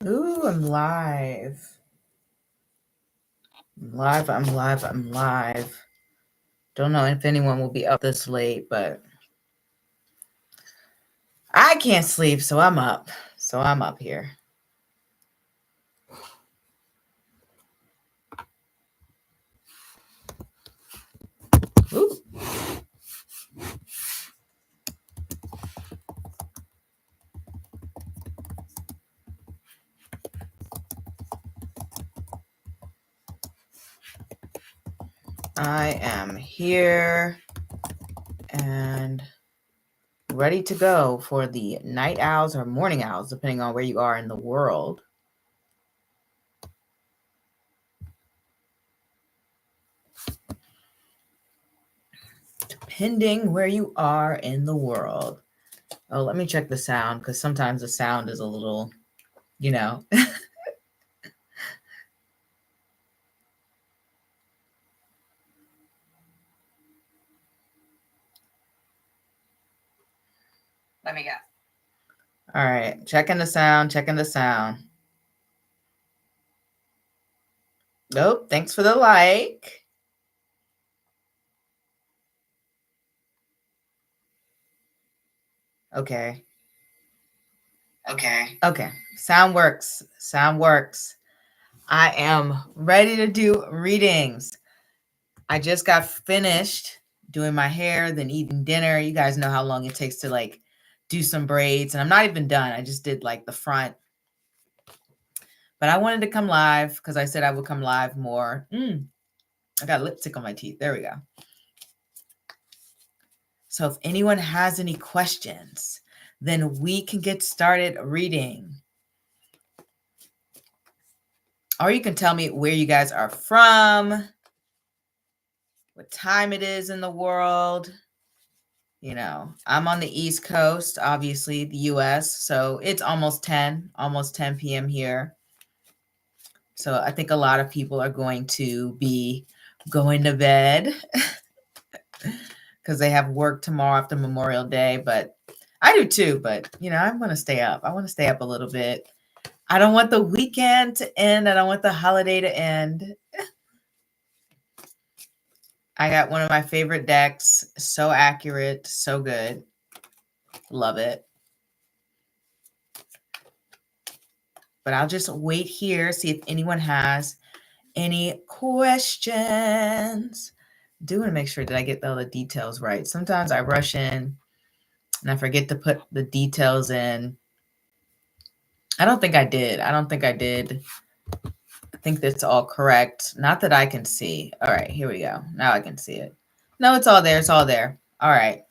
Ooh, I'm live. I'm live. Don't know if anyone will be up this late, but I can't sleep, so I'm up. So I'm up here. Ooh. I am here and ready to go for the night owls or morning owls, depending on where you are in the world. Depending where you are in the world. Oh, let me check the sound because sometimes the sound is a little, you know. Let me go. All right, checking the sound. Nope, thanks for the like. Okay. Sound works. I am ready to do readings. I just got finished doing my hair, then eating dinner. You guys know how long it takes to like do some braids, and I'm not even done. I just did like the front. But I wanted to come live because I said I would come live more. I got lipstick on my teeth. There we go. So if anyone has any questions, then we can get started reading. Or you can tell me where you guys are from, what time it is in the world. You know, I'm on the East Coast, obviously, the US. So it's almost 10 p.m. here. So I think a lot of people are going to be going to bed because they have work tomorrow after Memorial Day. But I do too. But, you know, I'm going to stay up. I want to stay up a little bit. I don't want the weekend to end. I don't want the holiday to end. I got one of my favorite decks. So accurate, so good. Love it. But I'll just wait here, see if anyone has any questions. I do want to make sure that I get all the details right. Sometimes I rush in and I forget to put the details in. I don't think I did. I think that's all correct. Not that I can see. All right, here we go. Now I can see it. No, it's all there. All right.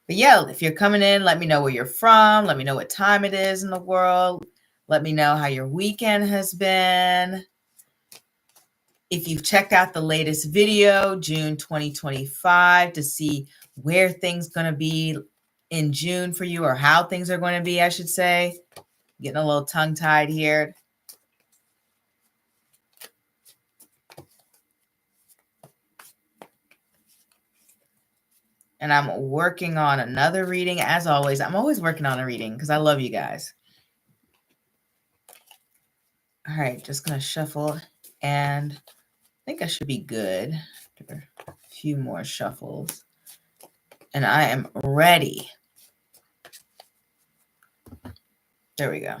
But yeah, if you're coming in, let me know where you're from. Let me know what time it is in the world. Let me know how your weekend has been. If you've checked out the latest video, June 2025, to see where things going to be in June for you, or how things are going to be, I should say. Getting a little tongue-tied here. And I'm working on another reading. As always, I'm always working on a reading because I love you guys. All right, just going to shuffle, and I think I should be good. A few more shuffles. And I am ready. There we go.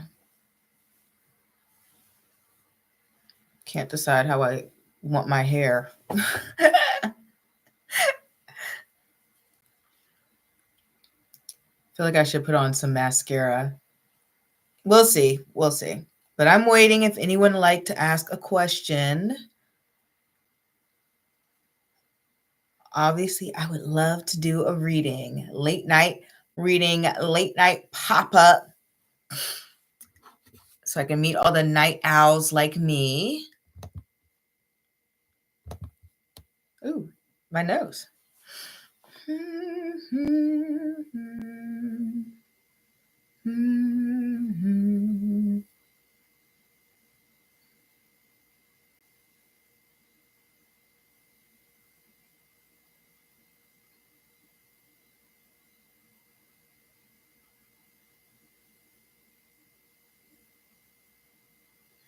Can't decide how I want my hair. Feel like I should put on some mascara. We'll see. But I'm waiting if anyone would like to ask a question. Obviously, I would love to do a reading. Late night reading, late night pop-up. So I can meet all the night owls like me. Ooh, my nose.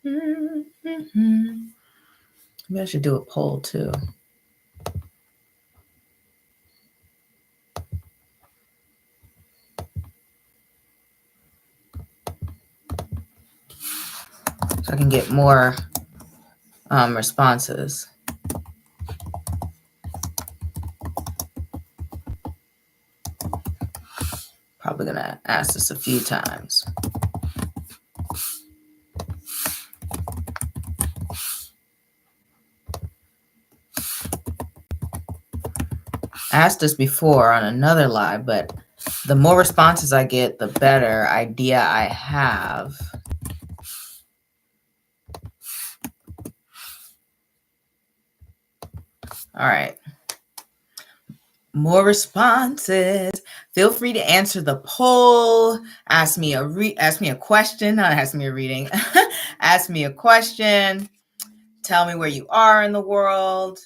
Maybe I should do a poll too. So I can get more responses. Probably gonna ask this a few times. I asked this before on another live, but the more responses I get, the better idea I have. All right. More responses. Feel free to answer the poll. Ask me a question. Not ask me a reading. Ask me a question. Tell me where you are in the world.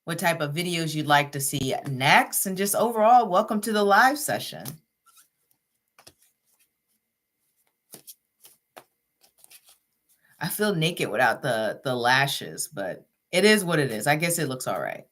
What type of videos you'd like to see next. And just overall, welcome to the live session. I feel naked without the lashes, but it is what it is. I guess it looks all right.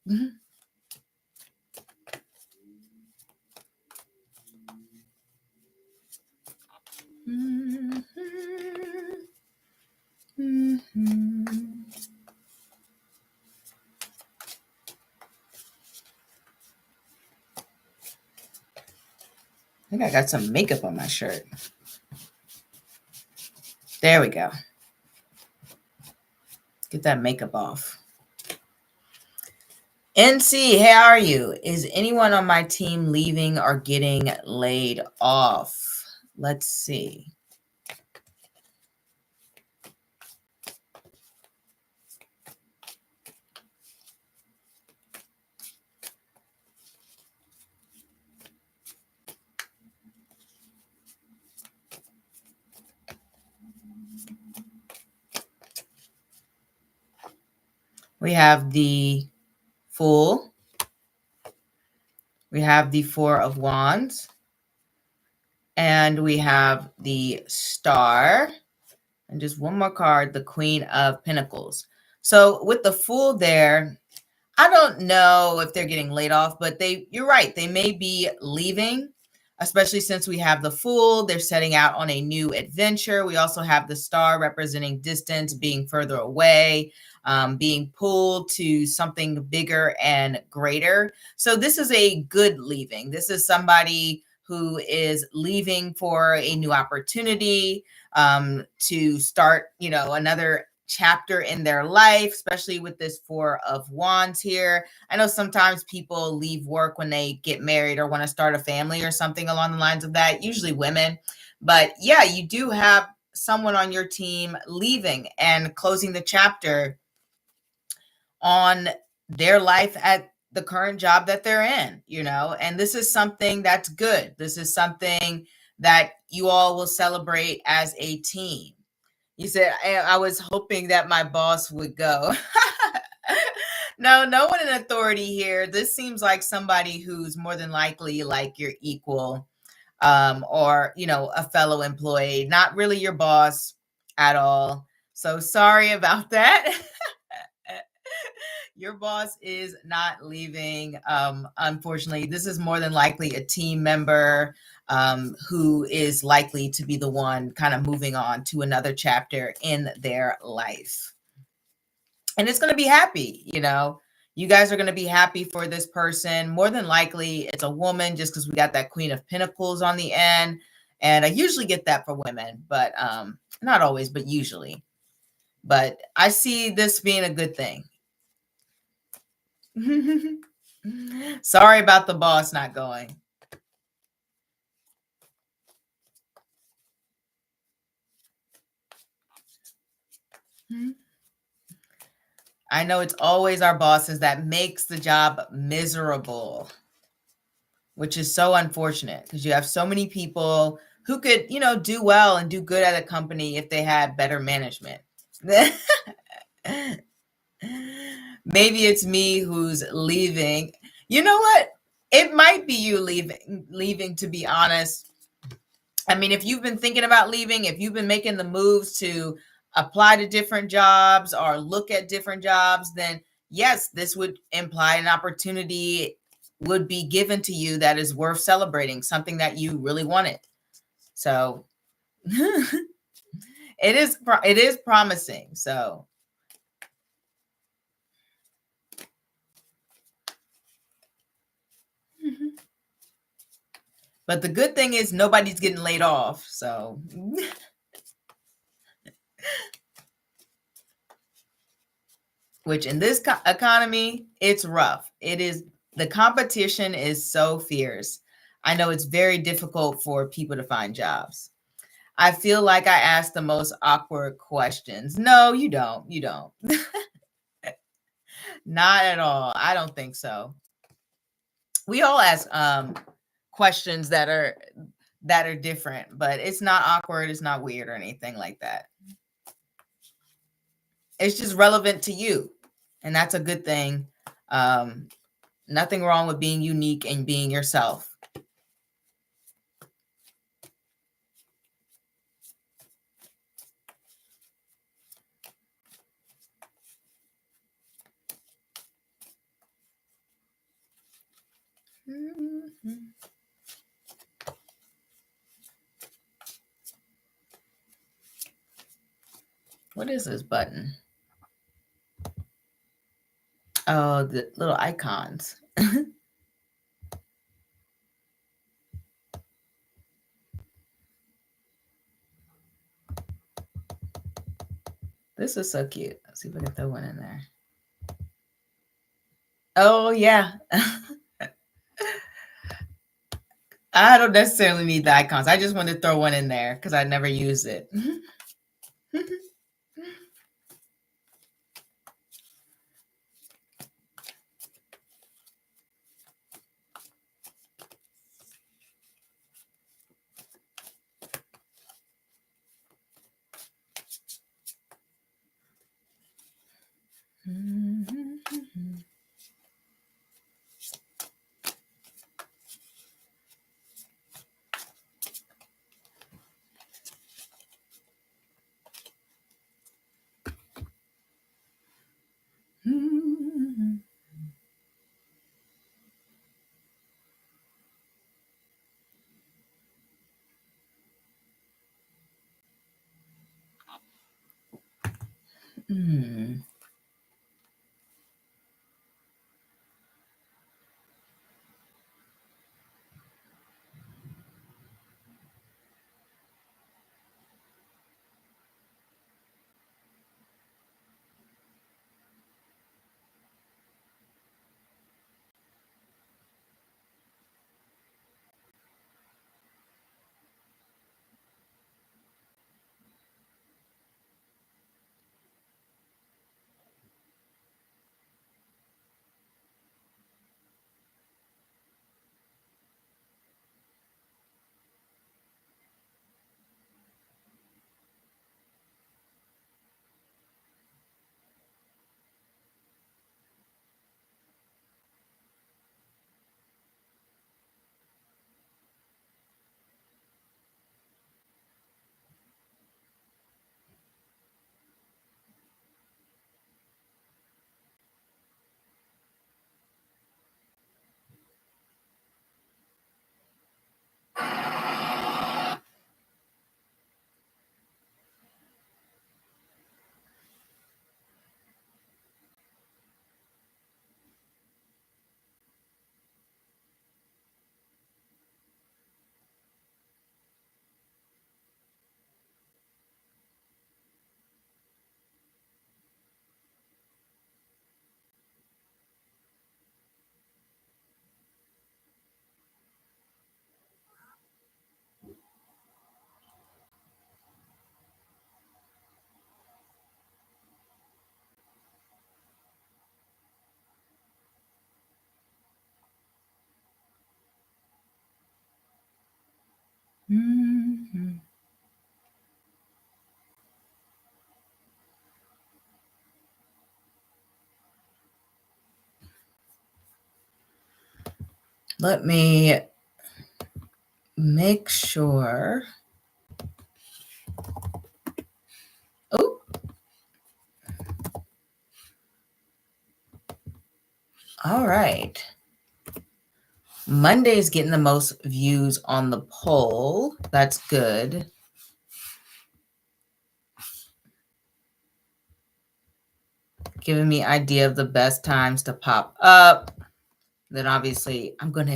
I think I got some makeup on my shirt. There we go. Get that makeup off. NC, how are you? Is anyone on my team leaving or getting laid off? Let's see. We have the Fool. We have the Four of Wands. And we have the Star. And just one more card, the Queen of Pentacles. So with the Fool there, I don't know if they're getting laid off, but you're right. They may be leaving, especially since we have the Fool. They're setting out on a new adventure. We also have the Star representing distance, being further away, being pulled to something bigger and greater. So this is a good leaving. This is somebody who is leaving for a new opportunity, to start, another chapter in their life, especially with this Four of Wands here. I know sometimes people leave work when they get married or want to start a family or something along the lines of that, usually women. But yeah, you do have someone on your team leaving and closing the chapter on their life at the current job that they're in, and this is something that's good. This is something that you all will celebrate as a team. You said, I was hoping that my boss would go. No one in authority here. This seems like somebody who's more than likely like your equal, or, a fellow employee, not really your boss at all. So sorry about that. Your boss is not leaving. Unfortunately, this is more than likely a team member, who is likely to be the one kind of moving on to another chapter in their life. And it's going to be happy, You guys are going to be happy for this person. More than likely, it's a woman, just because we got that Queen of Pentacles on the end. And I usually get that for women, but not always, but usually. But I see this being a good thing. Sorry about the boss not going. I know it's always our bosses that makes the job miserable, which is so unfortunate because you have so many people who could, do well and do good at a company if they had better management. Maybe it's me who's leaving. You know what? It might be you leaving, to be honest. I mean, if you've been thinking about leaving, if you've been making the moves to apply to different jobs or look at different jobs, then yes, this would imply an opportunity would be given to you that is worth celebrating, something that you really wanted. So it is promising. So but the good thing is nobody's getting laid off. So which in this economy, it's rough. It is, the competition is so fierce. I know it's very difficult for people to find jobs. I feel like I ask the most awkward questions. No, you don't. You don't. Not at all. I don't think so. We all ask questions that are different, but it's not awkward, it's not weird or anything like that. It's just relevant to you, and that's a good thing. Nothing wrong with being unique and being yourself. What is this button? Oh, the little icons. This is so cute. Let's see if I can throw one in there. Oh, yeah. I don't necessarily need the icons. I just want to throw one in there because I never use it. Let me make sure. Oh, all right. Monday's getting the most views on the poll. That's good. Giving me idea of the best times to pop up. Then obviously I'm going to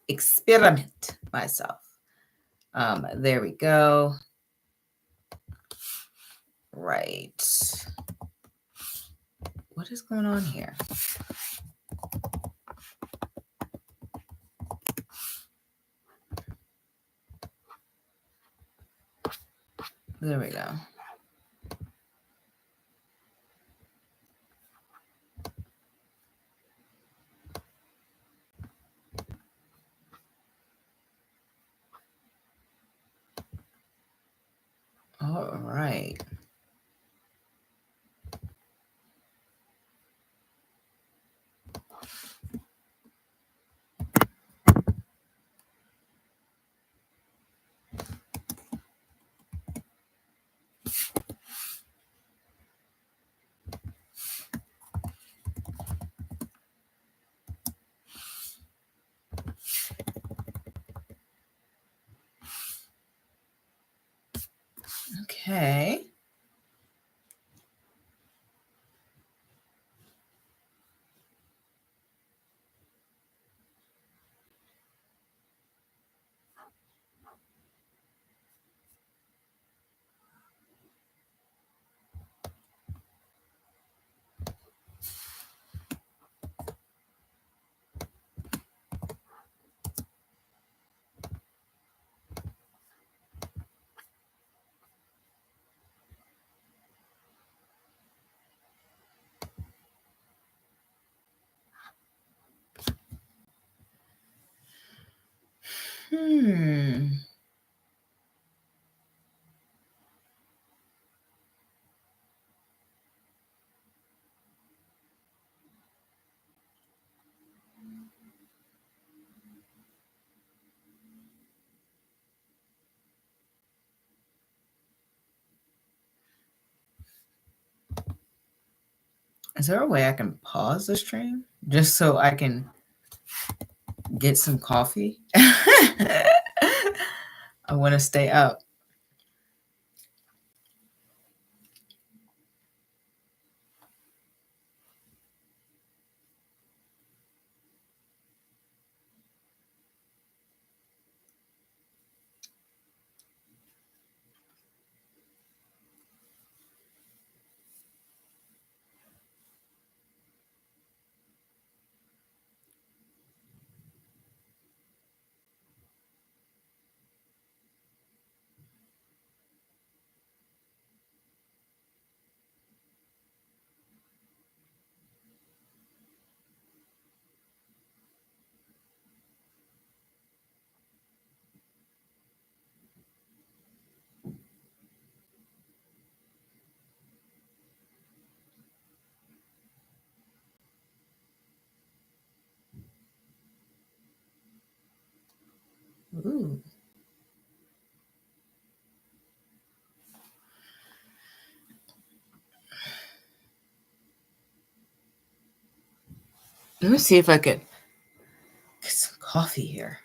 experiment myself. There we go. Right. What is going on here? There we go. All right. Okay. Is there a way I can pause the stream just so I can get some coffee? I want to stay up. Ooh. Let me see if I could get some coffee here.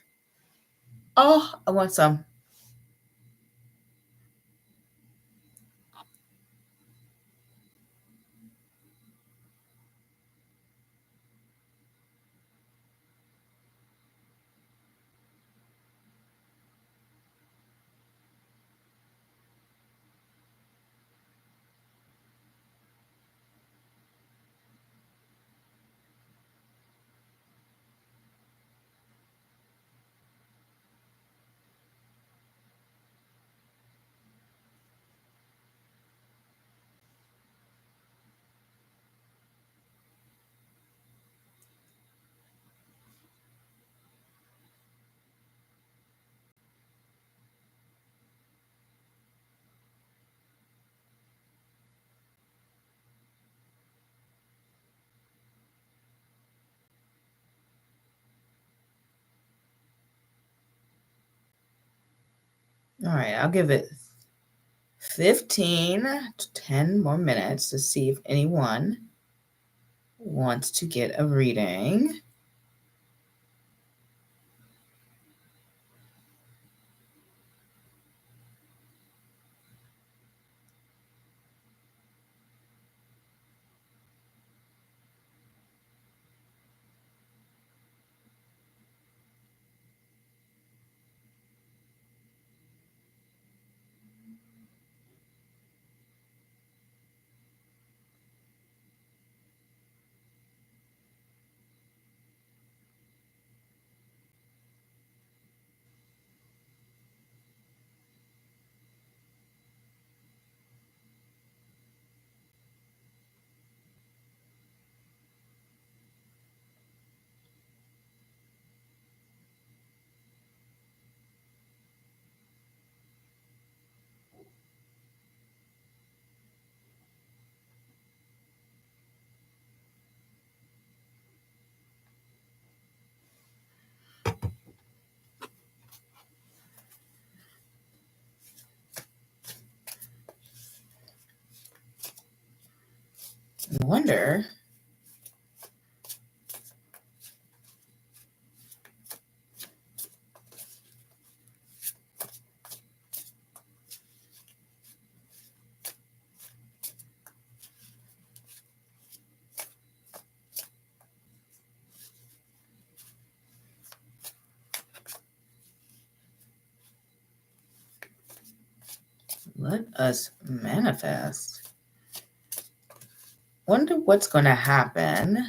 Oh, I want some. All right, I'll give it 15 to 10 more minutes to see if anyone wants to get a reading. I wonder. Let us manifest. Wonder what's going to happen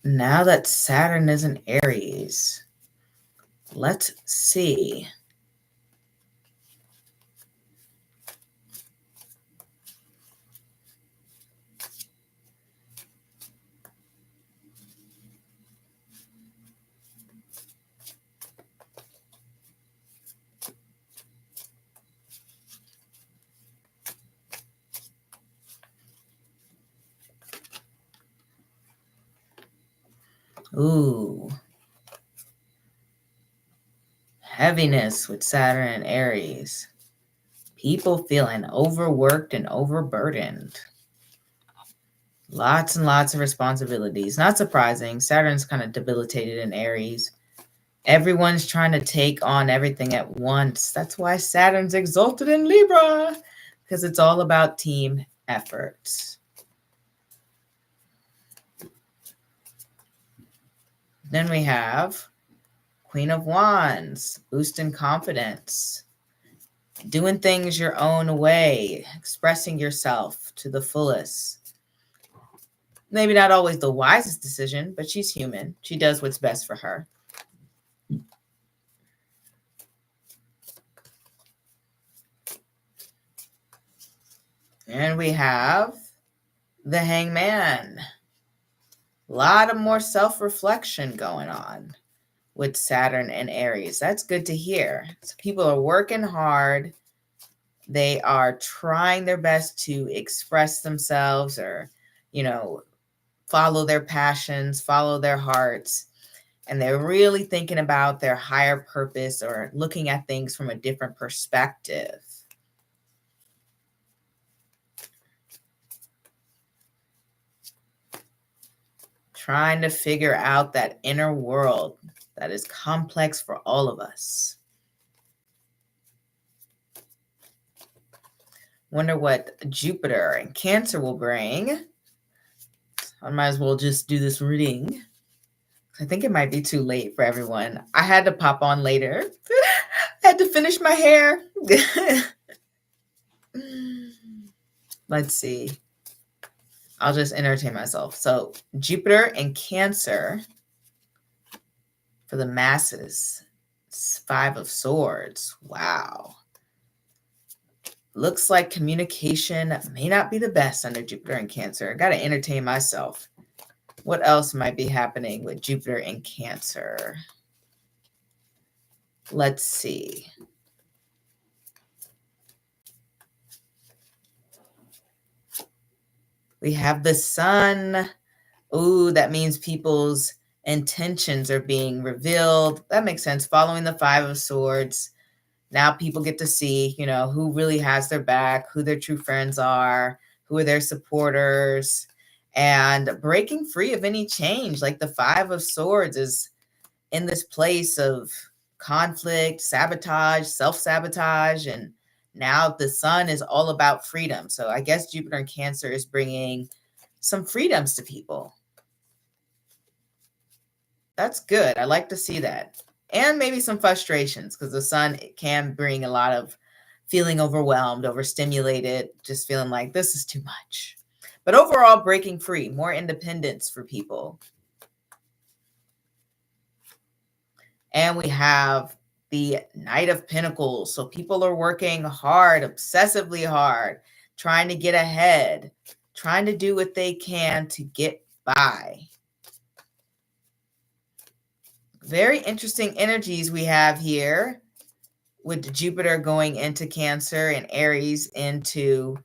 now that Saturn is in Aries. Let's see. Ooh. Heaviness with Saturn and Aries. People feeling overworked and overburdened. Lots and lots of responsibilities. Not surprising. Saturn's kind of debilitated in Aries. Everyone's trying to take on everything at once. That's why Saturn's exalted in Libra, because it's all about team efforts. Then we have Queen of Wands, boosting confidence, doing things your own way, expressing yourself to the fullest. Maybe not always the wisest decision, but she's human. She does what's best for her. And we have the Hangman. A lot of more self-reflection going on with Saturn and Aries. That's good to hear. So people are working hard. They are trying their best to express themselves or, follow their passions, follow their hearts. And they're really thinking about their higher purpose or looking at things from a different perspective. Trying to figure out that inner world that is complex for all of us. Wonder what Jupiter and Cancer will bring. I might as well just do this reading. I think it might be too late for everyone. I had to pop on later. I had to finish my hair. Let's see. I'll just entertain myself. So Jupiter and Cancer for the masses. It's 5 of Swords. Wow. Looks like communication may not be the best under Jupiter and Cancer. I got to entertain myself. What else might be happening with Jupiter and Cancer? Let's see. We have the Sun. Ooh, that means people's intentions are being revealed. That makes sense. Following the 5 of Swords, Now people get to see, you know, who really has their back, who their true friends are, who are their supporters, and breaking free of any change. Like the Five of Swords is in this place of conflict, sabotage, self-sabotage, and now the Sun is all about freedom. So I guess Jupiter in Cancer is bringing some freedoms to people. That's good. I like to see that. And maybe some frustrations, because the Sun can bring a lot of feeling overwhelmed, overstimulated, just feeling like this is too much. But overall, breaking free, more independence for people. And we have the Knight of Pentacles. So people are working hard, obsessively hard, trying to get ahead, trying to do what they can to get by. Very interesting energies we have here with Jupiter going into Cancer and Aries into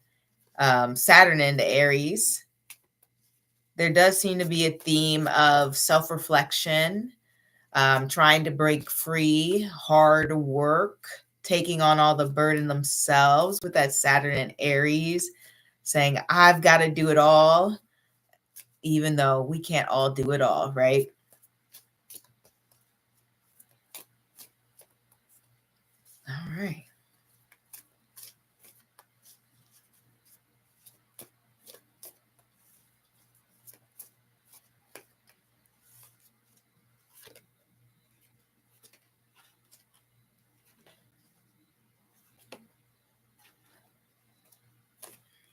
Saturn into Aries. There does seem to be a theme of self-reflection, trying to break free, hard work, taking on all the burden themselves with that Saturn and Aries, saying, I've got to do it all, even though we can't all do it all, right? All right.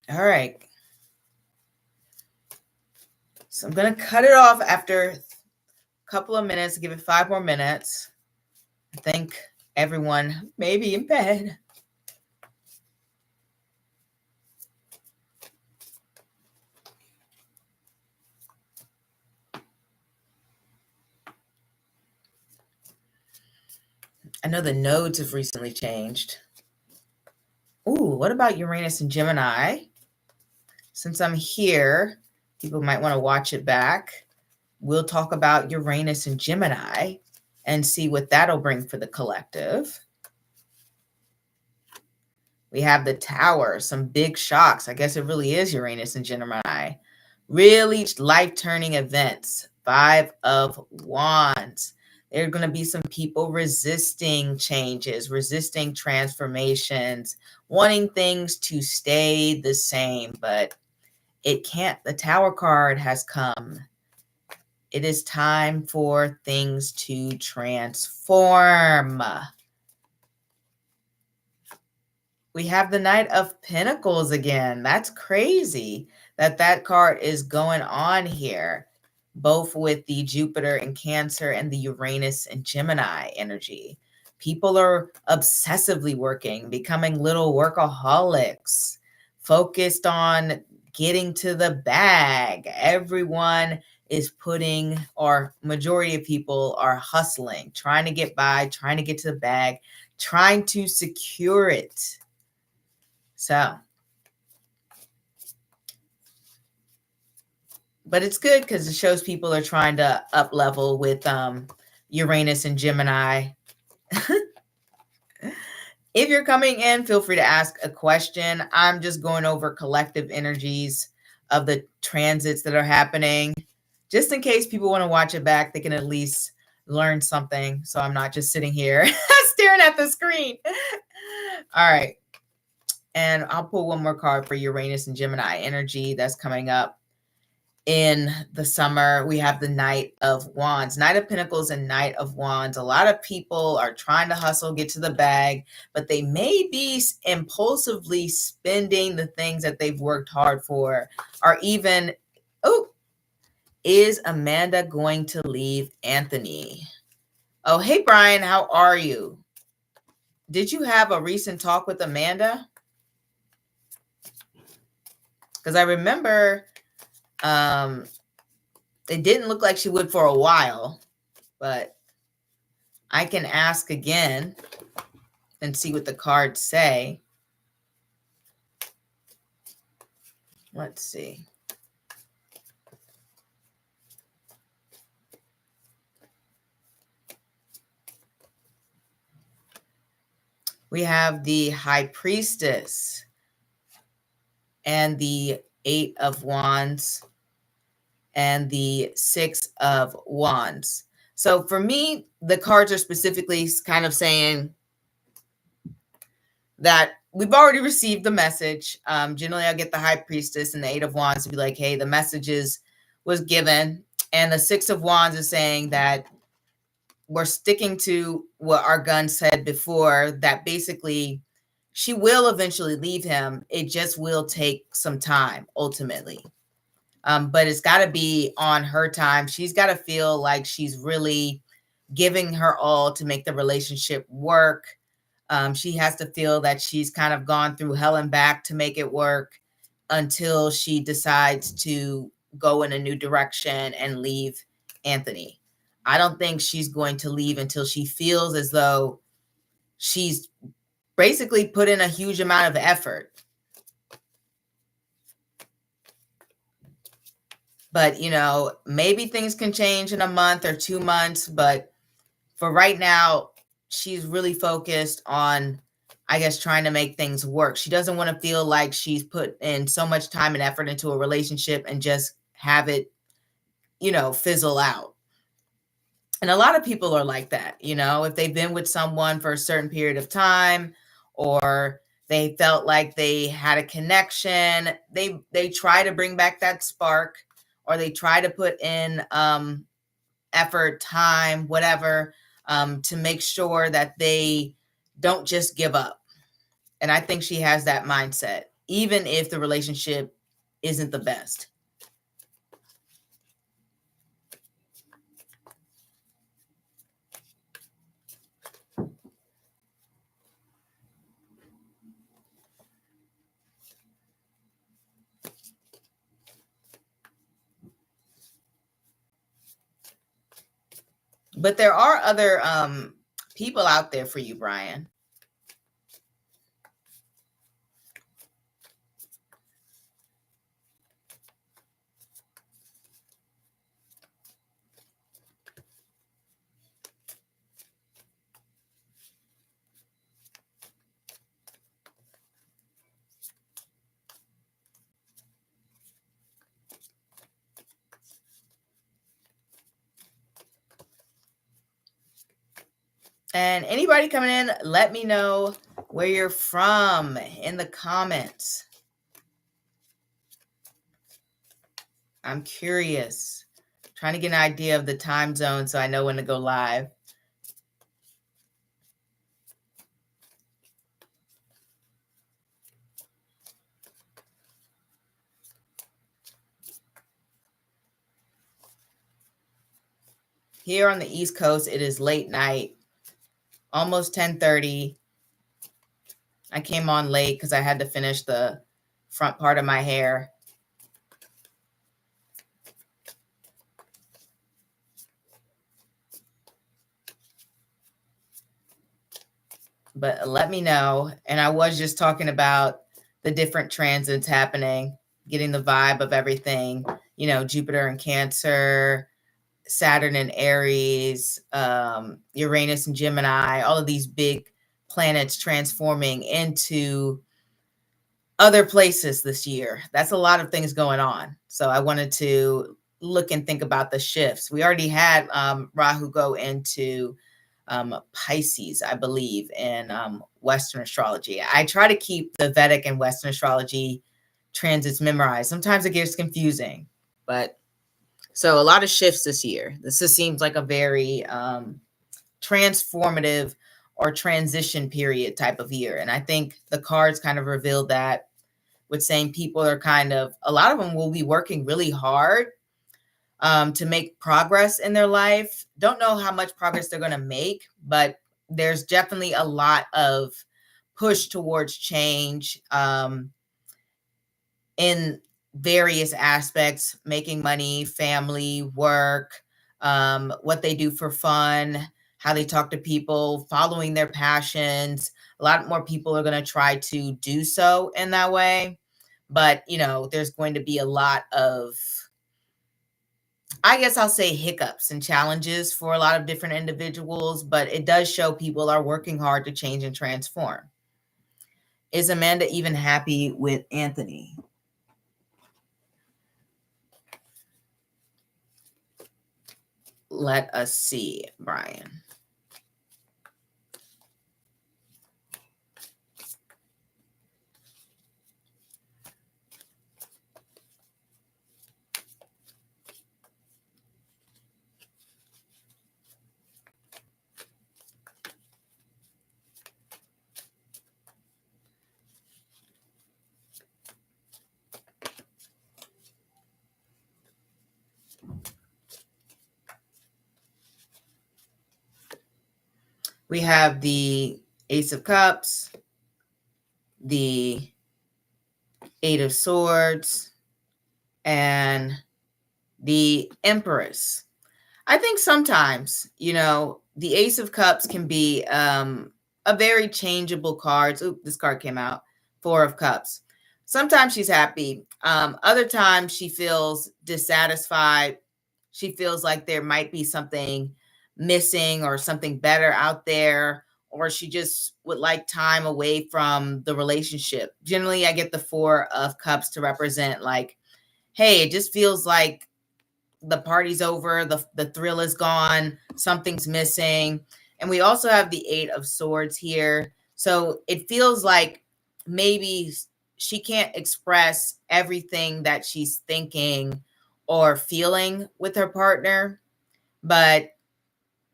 All right. So I'm going to cut it off after a couple of minutes, give it 5 more minutes. I think everyone may be in bed. I know the nodes have recently changed. Ooh, what about Uranus and Gemini? Since I'm here, people might want to watch it back. We'll talk about Uranus and Gemini and see what that'll bring for the collective. We have the Tower, some big shocks. I guess it really is Uranus and Gemini. Really life-turning events. 5 of Wands. There are going to be some people resisting changes, resisting transformations, wanting things to stay the same, but it can't. The Tower card has come. It is time for things to transform. We have the Knight of Pentacles again. That's crazy that that card is going on here, both with the Jupiter in Cancer and the Uranus and Gemini energy. People are obsessively working, becoming little workaholics, focused on getting to the bag. Everyone is putting, or majority of people are hustling, trying to get by, trying to get to the bag, trying to secure it. So, but it's good because it shows people are trying to up level with Uranus and Gemini. If you're coming in, feel free to ask a question. I'm just going over collective energies of the transits that are happening. Just in case people want to watch it back, they can at least learn something. So I'm not just sitting here staring at the screen. All right. And I'll pull one more card for Uranus and Gemini energy that's coming up in the summer. We have the Knight of Wands, Knight of Pentacles and Knight of Wands. A lot of people are trying to hustle, get to the bag, but they may be impulsively spending the things that they've worked hard for, or even, oh, is Amanda going to leave Anthony? Oh, hey, Brian, how are you? Did you have a recent talk with Amanda? Because I remember it didn't look like she would for a while, but I can ask again and see what the cards say. Let's see. We have the High Priestess and the Eight of Wands and the Six of Wands. So for me, the cards are specifically kind of saying that we've already received the message. Generally, I get the High Priestess and the Eight of Wands to be like, hey, the messages was given. And the Six of Wands is saying that we're sticking to what our gun said before, that basically she will eventually leave him. It just will take some time, ultimately. But it's got to be on her time. She's got to feel like she's really giving her all to make the relationship work. She has to feel that she's kind of gone through hell and back to make it work until she decides to go in a new direction and leave Anthony. I don't think she's going to leave until she feels as though she's basically put in a huge amount of effort. But, you know, maybe things can change in a month or 2 months. But for right now, she's really focused on, I guess, trying to make things work. She doesn't want to feel like she's put in so much time and effort into a relationship and just have it, you know, fizzle out. And a lot of people are like that, you know, if they've been with someone for a certain period of time, or they felt like they had a connection, they try to bring back that spark, or they try to put in effort, time, whatever, to make sure that they don't just give up. And I think she has that mindset, even if the relationship isn't the best. But there are other people out there for you, Brian. And anybody coming in, let me know where you're from in the comments. I'm curious. Trying to get an idea of the time zone so I know when to go live. Here on the East Coast, it is late night, almost 10:30. I came on late because I had to finish the front part of my hair. But let me know. And I was just talking about the different transits happening, getting the vibe of everything, you know, Jupiter in Cancer, Saturn in Aries, Uranus and Gemini, all of these big planets transforming into other places this year. That's a lot of things going on. So I wanted to look and think about the shifts. We already had Rahu go into Pisces, I believe, in Western astrology. I try to keep the Vedic and Western astrology transits memorized. Sometimes it gets confusing, but so a lot of shifts this year. This just seems like a very transformative or transition period type of year. And I think the cards kind of revealed that, with saying people are kind of, a lot of them will be working really hard to make progress in their life. Don't know how much progress they're going to make, but there's definitely a lot of push towards change in various aspects: making money, family, work, what they do for fun, how they talk to people, following their passions. A lot more people are going to try to do so in that way. But, you know, there's going to be a lot of I guess I'll say hiccups and challenges for a lot of different individuals, but it does show people are working hard to change and transform. Is Amanda even happy with Anthony? Let us see, Brian. We have the Ace of Cups, the Eight of Swords, and the Empress. I think sometimes, the Ace of Cups can be a very changeable card. Oop, this card came out. Four of Cups. Sometimes she's happy. Other times she feels dissatisfied. She feels like there might be something missing or something better out there, or she just would like time away from the relationship. Generally, I get the Four of Cups to represent like, hey, it just feels like the party's over, the thrill is gone, something's missing. And we also have the Eight of Swords here. So it feels like maybe she can't express everything that she's thinking or feeling with her partner, but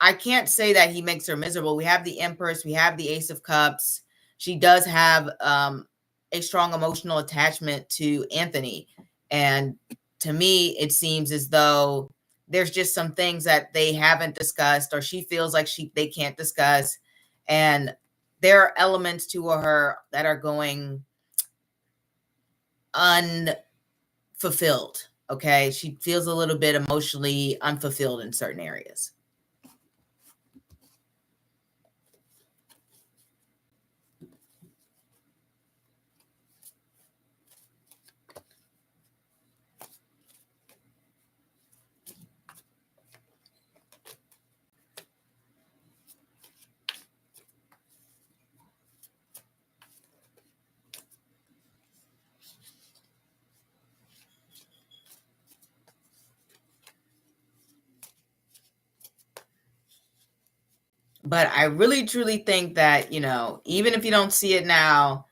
I can't say that he makes her miserable. We have the Empress, we have the Ace of Cups. She does have a strong emotional attachment to Anthony. And to me, it seems as though there's just some things that they haven't discussed, or she feels like they can't discuss. And there are elements to her that are going unfulfilled. Okay. She feels a little bit emotionally unfulfilled in certain areas. But I really truly think that, even if you don't see it now,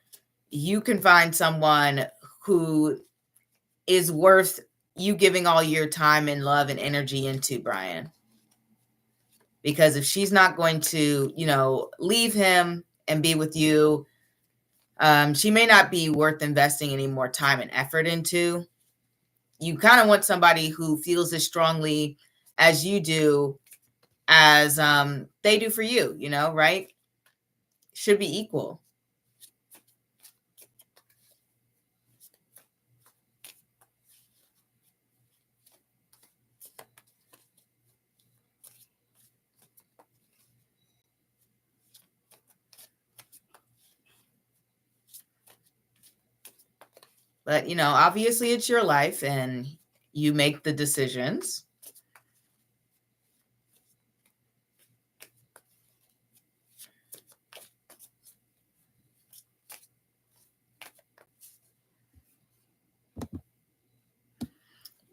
you can find someone who is worth you giving all your time and love and energy into, Brian. Because if she's not going to, leave him and be with you, she may not be worth investing any more time and effort into. You kind of want somebody who feels as strongly as you do, as they do for you, right? Should be equal. But, obviously it's your life and you make the decisions.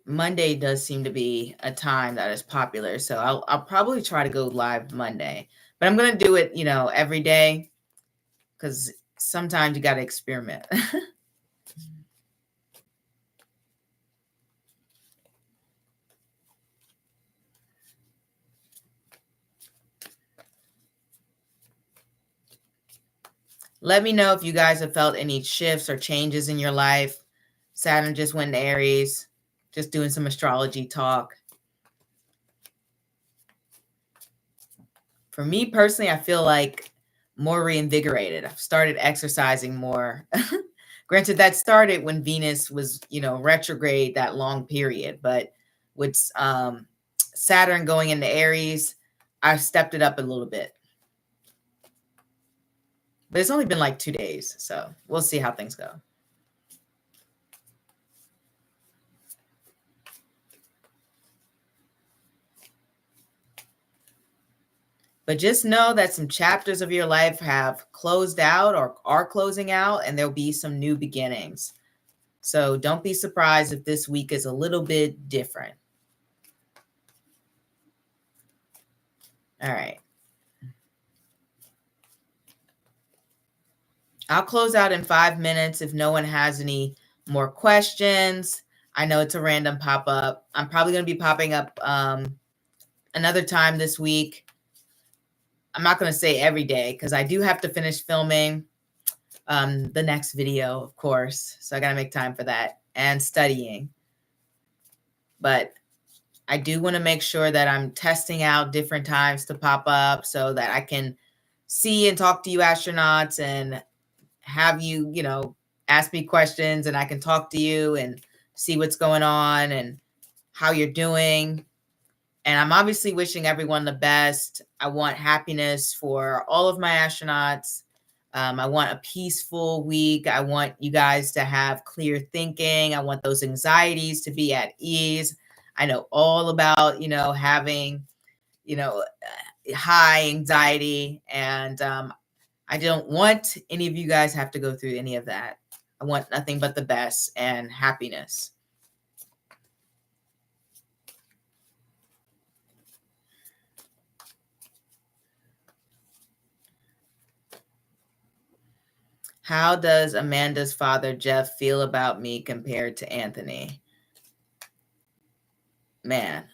Monday does seem to be a time that is popular. So I'll probably try to go live Monday. But I'm going to do it, every day, because sometimes you got to experiment. Let me know if you guys have felt any shifts or changes in your life. Saturn just went to Aries, just doing some astrology talk. For me personally, I feel like more reinvigorated. I've started exercising more. Granted, that started when Venus was, retrograde that long period. But with Saturn going into Aries, I've stepped it up a little bit. But it's only been like 2 days. So we'll see how things go. But just know that some chapters of your life have closed out or are closing out, and there'll be some new beginnings. So don't be surprised if this week is a little bit different. All right. I'll close out in 5 minutes if no one has any more questions. I know it's a random pop-up. I'm probably going to be popping up another time this week. I'm not going to say every day because I do have to finish filming the next video, of course. So I got to make time for that and studying. But I do want to make sure that I'm testing out different times to pop up so that I can see and talk to you astronauts and have you, ask me questions and I can talk to you and see what's going on and how you're doing. And I'm obviously wishing everyone the best. I want happiness for all of my astronauts. I want a peaceful week. I want you guys to have clear thinking. I want those anxieties to be at ease. I know all about, having, high anxiety. And I don't want any of you guys have to go through any of that. I want nothing but the best and happiness. How does Amanda's father, Jeff, feel about me compared to Anthony? Man,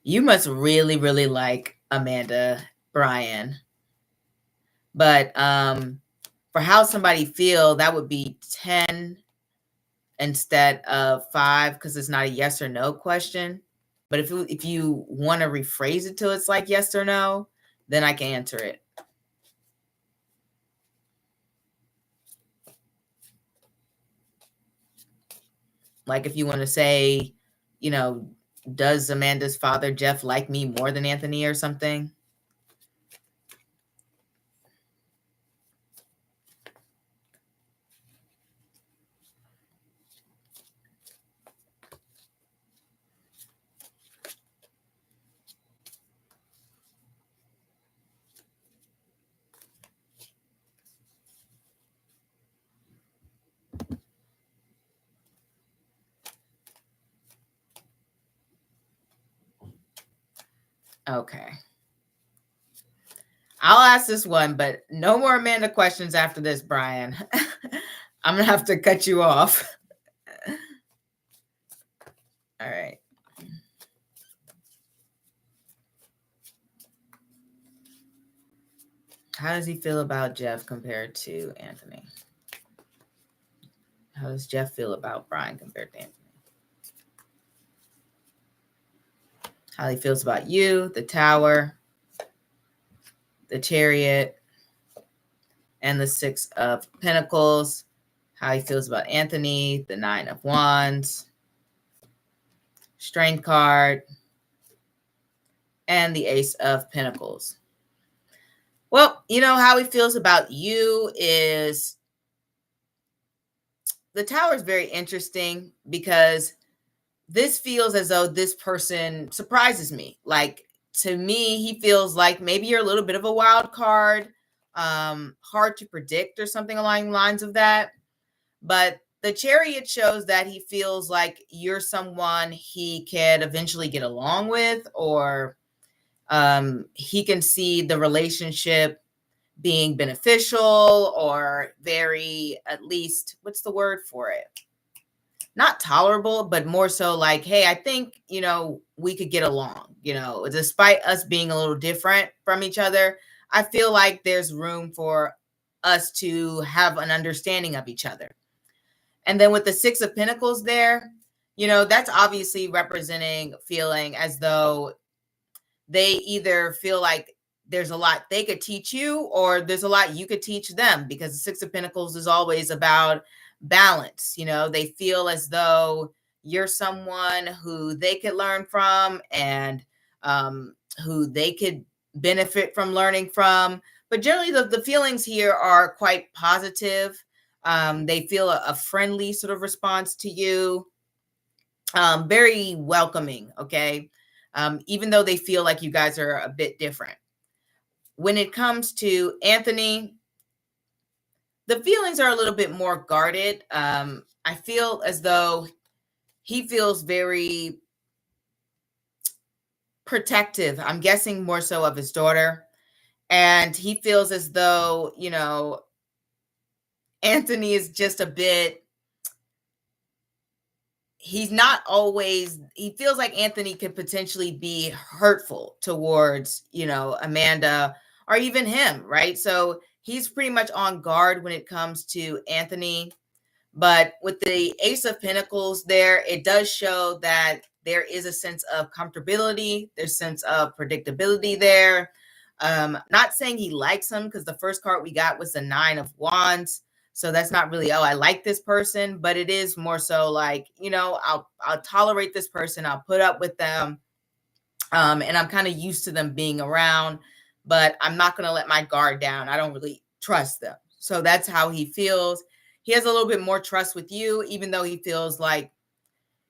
you must really, really like Amanda, Brian. But for how somebody feel, that would be 10 instead of 5 because it's not a yes or no question. But if you want to rephrase it till it's like yes or no, then I can answer it. Like if you want to say, does Amanda's father, Jeff, like me more than Anthony or something? Okay. I'll ask this one, but no more Amanda questions after this, Brian. I'm going to have to cut you off. All right. How does he feel about Jeff compared to Anthony? How does Jeff feel about Brian compared to Anthony? How he feels about you, the Tower, the Chariot, and the 6 of Pentacles. How he feels about Anthony, the 9 of Wands, Strength card, and the Ace of Pentacles. Well, how he feels about you is the Tower is very interesting because this feels as though this person surprises me. Like, to me, he feels like maybe you're a little bit of a wild card, hard to predict or something along the lines of that. But the Chariot shows that he feels like you're someone he could eventually get along with, or he can see the relationship being beneficial or very, at least, what's the word for it? Not tolerable, but more so like, hey, I think, we could get along, despite us being a little different from each other. I feel like there's room for us to have an understanding of each other. And then with the 6 of Pentacles there, that's obviously representing feeling as though they either feel like there's a lot they could teach you or there's a lot you could teach them, because the 6 of Pentacles is always about balance. They feel as though you're someone who they could learn from and who they could benefit from learning from. But generally, the feelings here are quite positive. They feel a friendly sort of response to you, very welcoming, okay? Even though they feel like you guys are a bit different. when it comes to Anthony, the feelings are a little bit more guarded. I feel as though he feels very protective. I'm guessing more so of his daughter. And he feels as though, Anthony is just a bit, he's not always, he feels like Anthony could potentially be hurtful towards, Amanda or even him, right? So he's pretty much on guard when it comes to Anthony. But with the Ace of Pentacles there, it does show that there is a sense of comfortability. There's a sense of predictability there. Not saying he likes him, because the first card we got was the Nine of Wands. So that's not really, oh, I like this person, but it is more so like, I'll tolerate this person. I'll put up with them. And I'm kind of used to them being around, but I'm not going to let my guard down. I don't really trust them. So that's how he feels. He has a little bit more trust with you, even though he feels like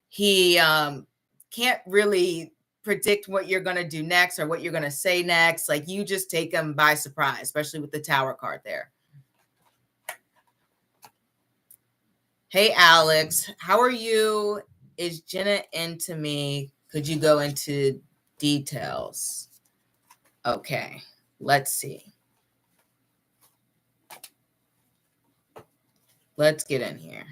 he can't really predict what you're going to do next or what you're going to say next. Like, you just take him by surprise, especially with the Tower card there. Hey, Alex, how are you? Is Jenna into me? Could you go into details? Okay, let's see. Let's get in here.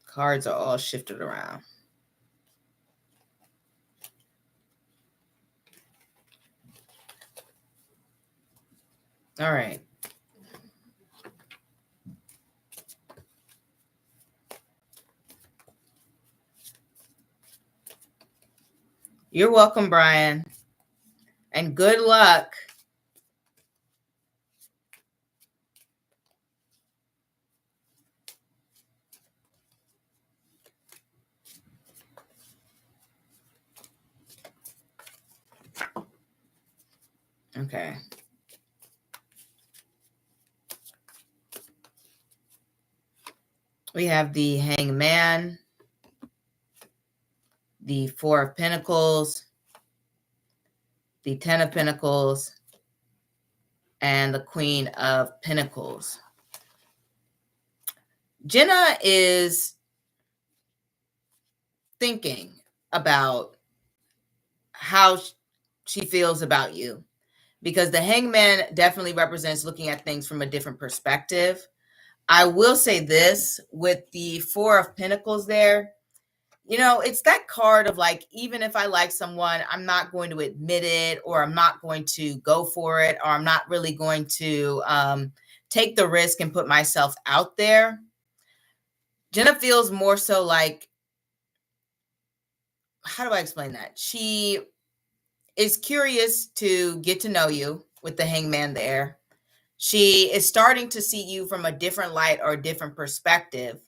Cards are all shifted around. All right. You're welcome, Brian. And good luck. Okay. We have the Hangman, the Four of Pentacles, the Ten of Pentacles, and the Queen of Pentacles. Jenna is thinking about how she feels about you, because the Hangman definitely represents looking at things from a different perspective. I will say this, with the Four of Pentacles there, it's that card of like, even if I like someone, I'm not going to admit it, or I'm not going to go for it, or I'm not really going to take the risk and put myself out there. Jenna feels more so like, how do I explain that? She is curious to get to know you with the Hangman there. She is starting to see you from a different light or a different perspective,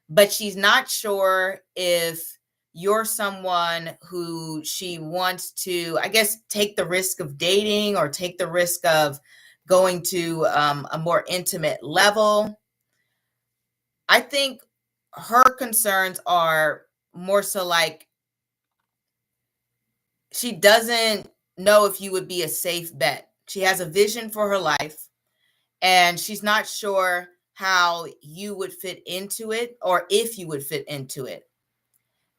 but she's not sure if you're someone who she wants to, I guess, take the risk of dating or take the risk of going to a more intimate level. I think her concerns are more so like, she doesn't know if you would be a safe bet. She has a vision for her life, and she's not sure how you would fit into it, or if you would fit into it.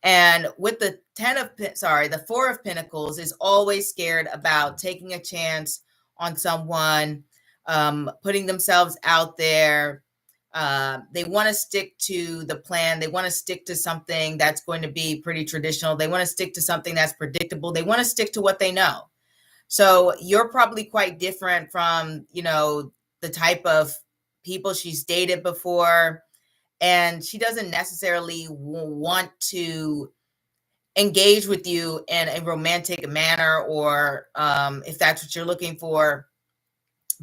And with the the Four of Pentacles is always scared about taking a chance on someone, putting themselves out there. They want to stick to the plan. They want to stick to something that's going to be pretty traditional. They want to stick to something that's predictable. They want to stick to what they know. So you're probably quite different from, the type of people she's dated before. And she doesn't necessarily want to engage with you in a romantic manner, or if that's what you're looking for,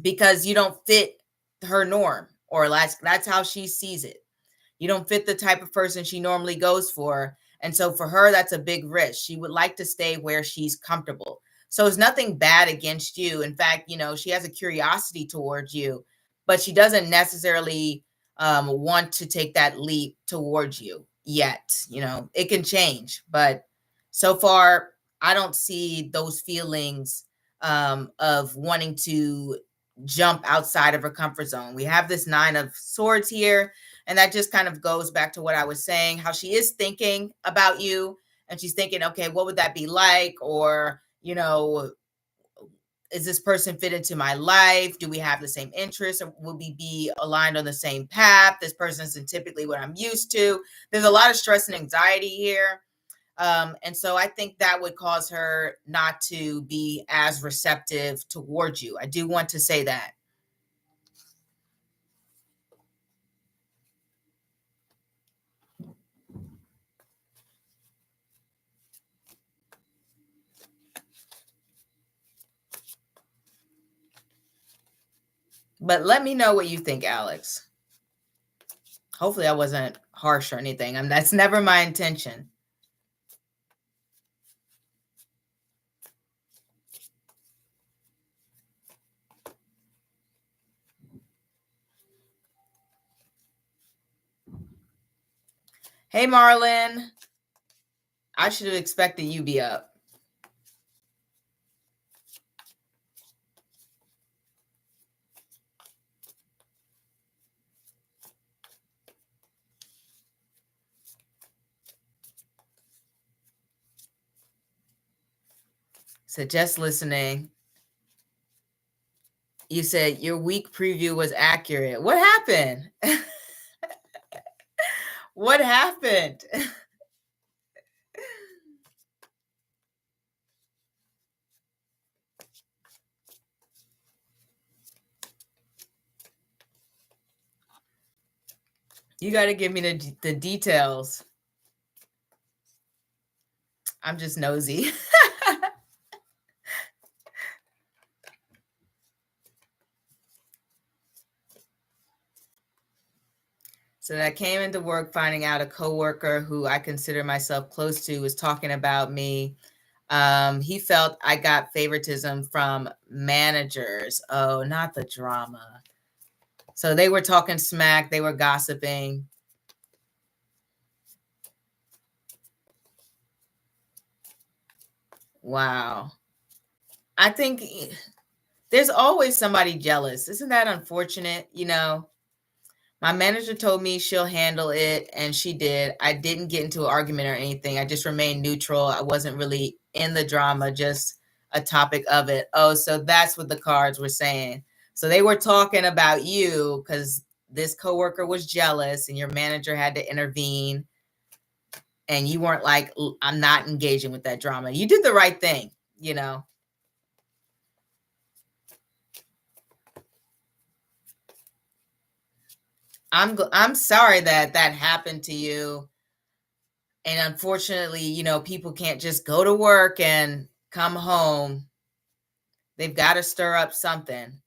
because you don't fit her norm, or that's how she sees it. You don't fit the type of person she normally goes for. And so for her, that's a big risk. She would like to stay where she's comfortable. So it's nothing bad against you. In fact, she has a curiosity towards you, but she doesn't necessarily want to take that leap towards you. yet. It can change, but so far I don't see those feelings of wanting to jump outside of her comfort zone. We have this 9 of Swords here, and that just kind of goes back to what I was saying, how she is thinking about you, and she's thinking, okay, what would that be like? Or, is this person fit into my life? Do we have the same interests, or will we be aligned on the same path? This person isn't typically what I'm used to. There's a lot of stress and anxiety here. And so I think that would cause her not to be as receptive towards you. I do want to say that. But let me know what you think, Alex. Hopefully I wasn't harsh or anything. That's never my intention. Hey, Marlon. I should have expected you be up. So just listening. You said your week preview was accurate. What happened? What happened? You got to give me the details. I'm just nosy. So I came into work finding out a coworker who I consider myself close to was talking about me. He felt I got favoritism from managers. Oh, not the drama. So they were talking smack. They were gossiping. Wow. I think there's always somebody jealous. Isn't that unfortunate? My manager told me she'll handle it, and she did. I didn't get into an argument or anything. I just remained neutral. I wasn't really in the drama, just a topic of it. Oh, so that's what the cards were saying. So they were talking about you because this coworker was jealous and your manager had to intervene. And you weren't like, I'm not engaging with that drama. You did the right thing, I'm sorry that happened to you. And unfortunately, people can't just go to work and come home. They've got to stir up something.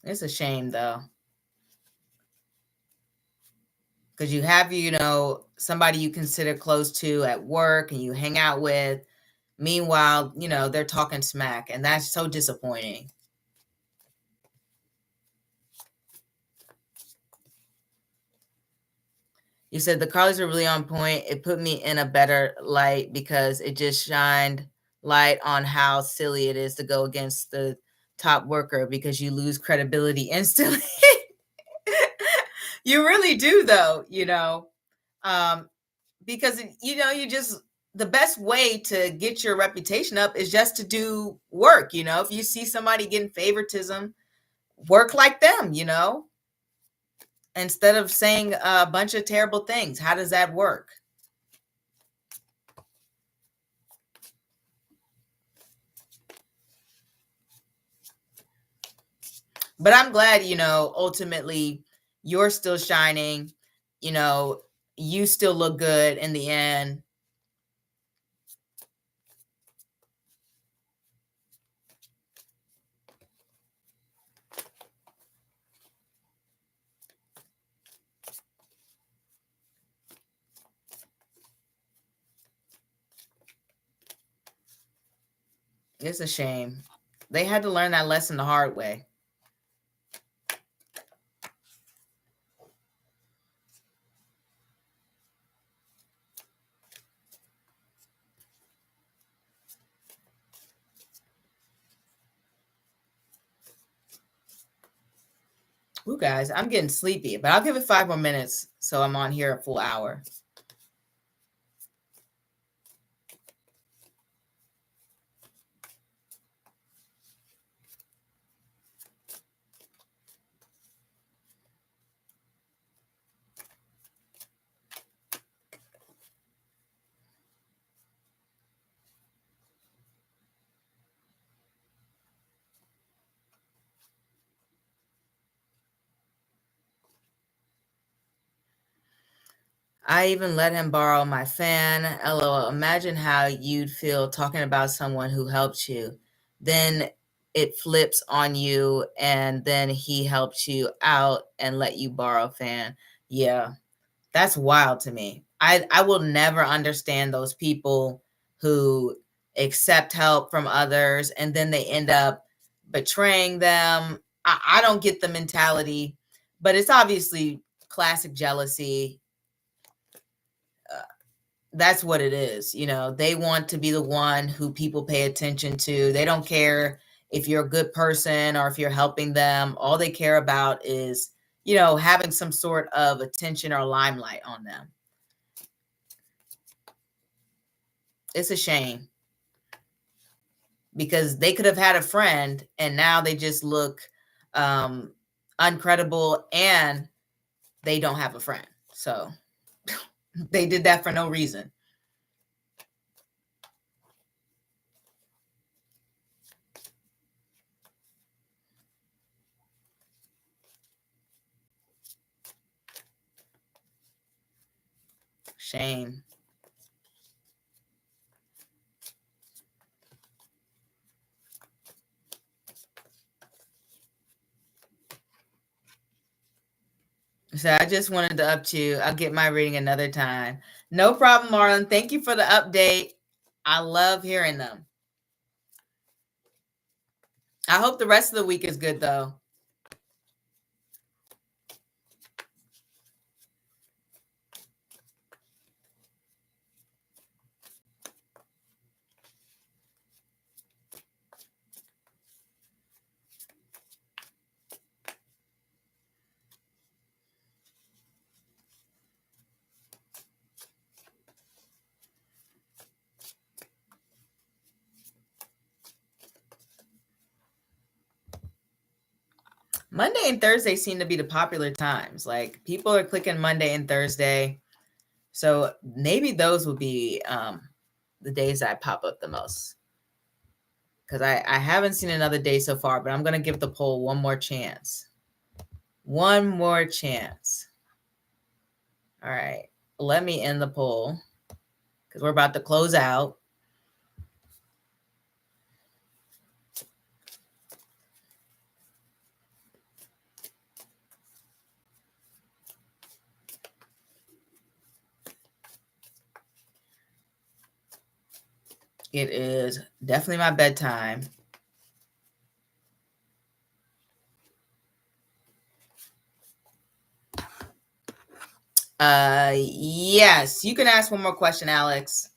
It's a shame, though. Because you have, somebody you consider close to at work and you hang out with. Meanwhile, they're talking smack, and that's so disappointing. You said the colors are really on point. It put me in a better light because it just shined light on how silly it is to go against the top worker because you lose credibility instantly. You really do, though, because, the best way to get your reputation up is just to do work. If you see somebody getting favoritism, work like them, instead of saying a bunch of terrible things. How does that work? But I'm glad, ultimately you're still shining, you still look good in the end. It's a shame. They had to learn that lesson the hard way. Ooh, guys, I'm getting sleepy, but I'll give it 5 more minutes so I'm on here a full hour. I even let him borrow my fan. LOL. Imagine how you'd feel talking about someone who helped you. Then it flips on you, and then he helps you out and let you borrow a fan. Yeah, that's wild to me. I will never understand those people who accept help from others and then they end up betraying them. I don't get the mentality, but it's obviously classic jealousy. That's what it is. You know, they want to be the one who people pay attention to. They don't care if you're a good person or if you're helping them. All they care about is, you know, having some sort of attention or limelight on them. It's a shame because they could have had a friend and now they just look uncredible and they don't have a friend. So they did that for no reason. Shame. So I just wanted to up to, I'll get my reading another time. No problem, Marlon. Thank you for the update. I love hearing them. I hope the rest of the week is good, though. Monday and Thursday seem to be the popular times. Like people are clicking Monday and Thursday. So maybe those will be the days I pop up the most. Because I haven't seen another day so far, but I'm going to give the poll one more chance. One more chance. All right. Let me end the poll because we're about to close out. It is definitely my bedtime. Yes, you can ask one more question, Alex.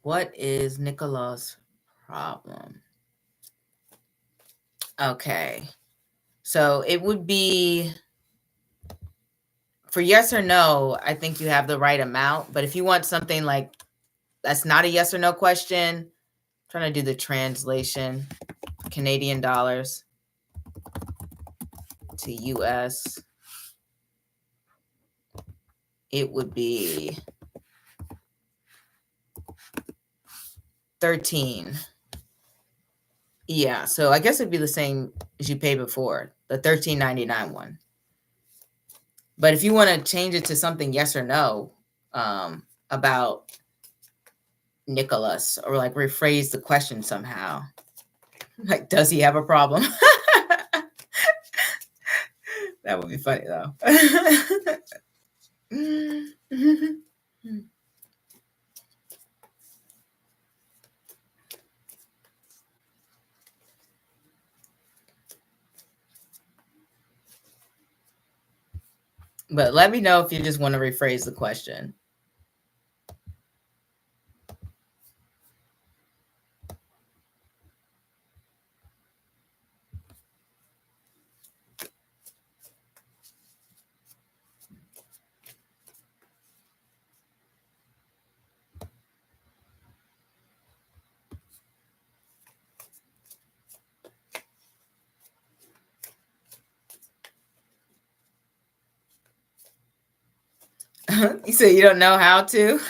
What is Nicola's problem? Okay. So it would be for yes or no, I think you have the right amount. But if you want something like that's not a yes or no question, trying to do the translation. Canadian dollars to US. It would be 13. Yeah, so I guess it'd be the same as you paid before, the $13.99 one. But if you want to change it to something yes or no about Nicholas, or like rephrase the question somehow, like, does he have a problem? That would be funny though. But let me know if you just want to rephrase the question. You say you don't know how to?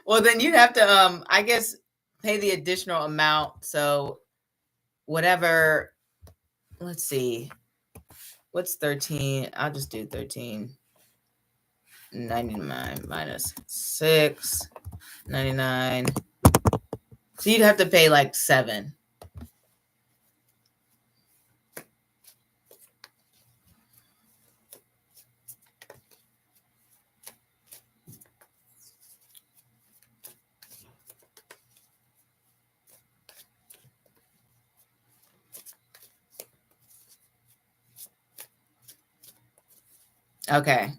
Well, then you'd have to, I guess, pay the additional amount. So whatever, let's see, what's 13? I'll just do 13.99 minus 6.99. So you'd have to pay like 7. Okay.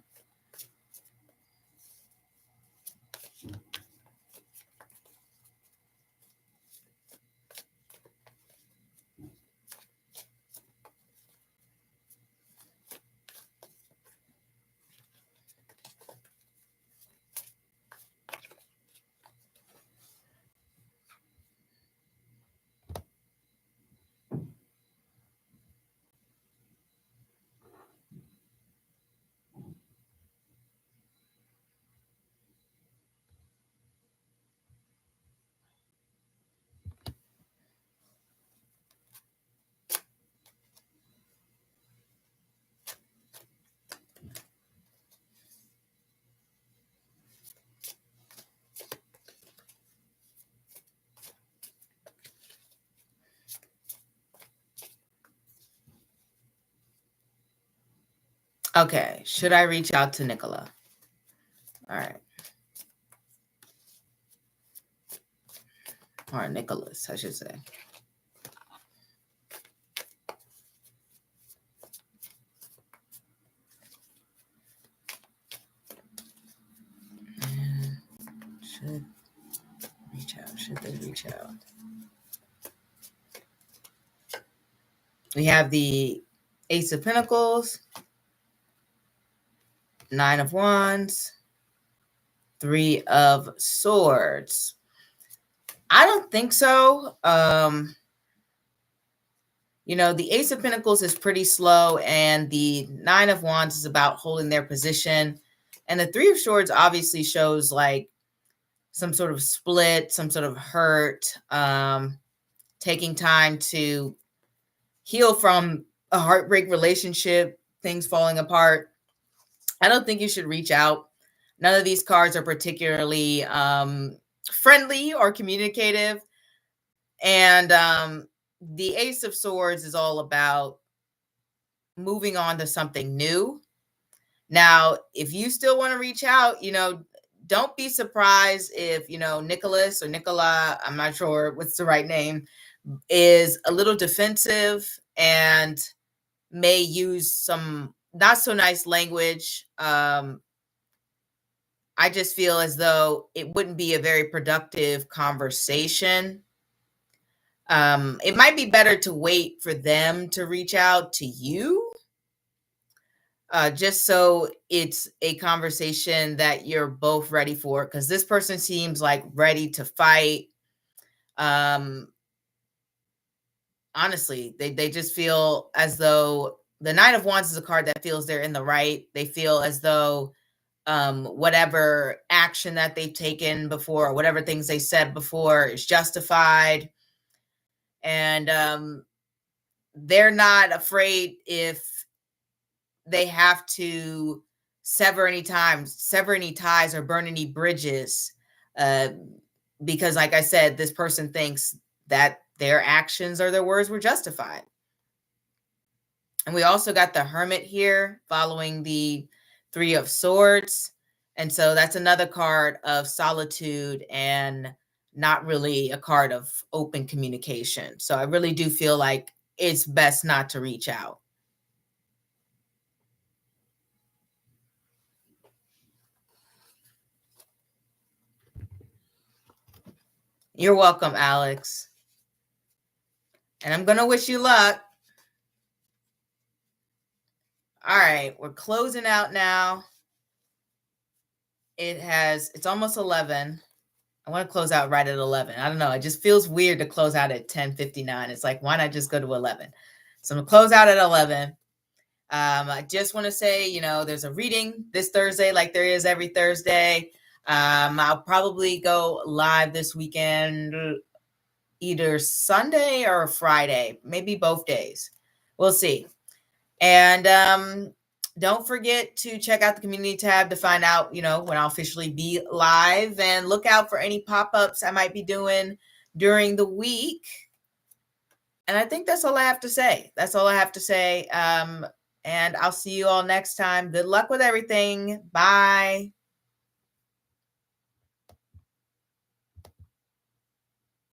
Okay. Should I reach out to Nicola? All right. Or Nicholas, I should say. Should reach out. Should they reach out? We have the Ace of Pentacles, 9 of Wands, 3 of Swords. I don't think so. The Ace of Pentacles is pretty slow, and the 9 of Wands is about holding their position. And the 3 of Swords obviously shows like some sort of split, some sort of hurt, taking time to heal from a heartbreak relationship, things falling apart. I don't think you should reach out. None of these cards are particularly friendly or communicative. And the Ace of Swords is all about moving on to something new. Now, if you still want to reach out, don't be surprised if, Nicholas or Nicola, I'm not sure what's the right name, is a little defensive and may use some not so nice language. I just feel as though it wouldn't be a very productive conversation. It might be better to wait for them to reach out to you. just so it's a conversation that you're both ready for, because this person seems like ready to fight. Honestly, they just feel as though the Nine of Wands is a card that feels they're in the right. They feel as though whatever action that they've taken before, or whatever things they said before, is justified. And they're not afraid if they have to sever any ties or burn any bridges, uh, because like I said, this person thinks that their actions or their words were justified. And we also got the Hermit here following the Three of Swords. And so that's another card of solitude and not really a card of open communication. So I really do feel like it's best not to reach out. You're welcome, Alex. And I'm going to wish you luck. All right, we're closing out now. It's almost 11. I want to close out right at 11. I don't know. It just feels weird to close out at 10:59. It's like, why not just go to 11? So I'm going to close out at 11. I just want to say, there's a reading this Thursday, like there is every Thursday. I'll probably go live this weekend, either Sunday or Friday, maybe both days. We'll see. And don't forget to check out the community tab to find out, when I'll officially be live, and look out for any pop-ups I might be doing during the week. And I think that's all I have to say. And I'll see you all next time. Good luck with everything. Bye.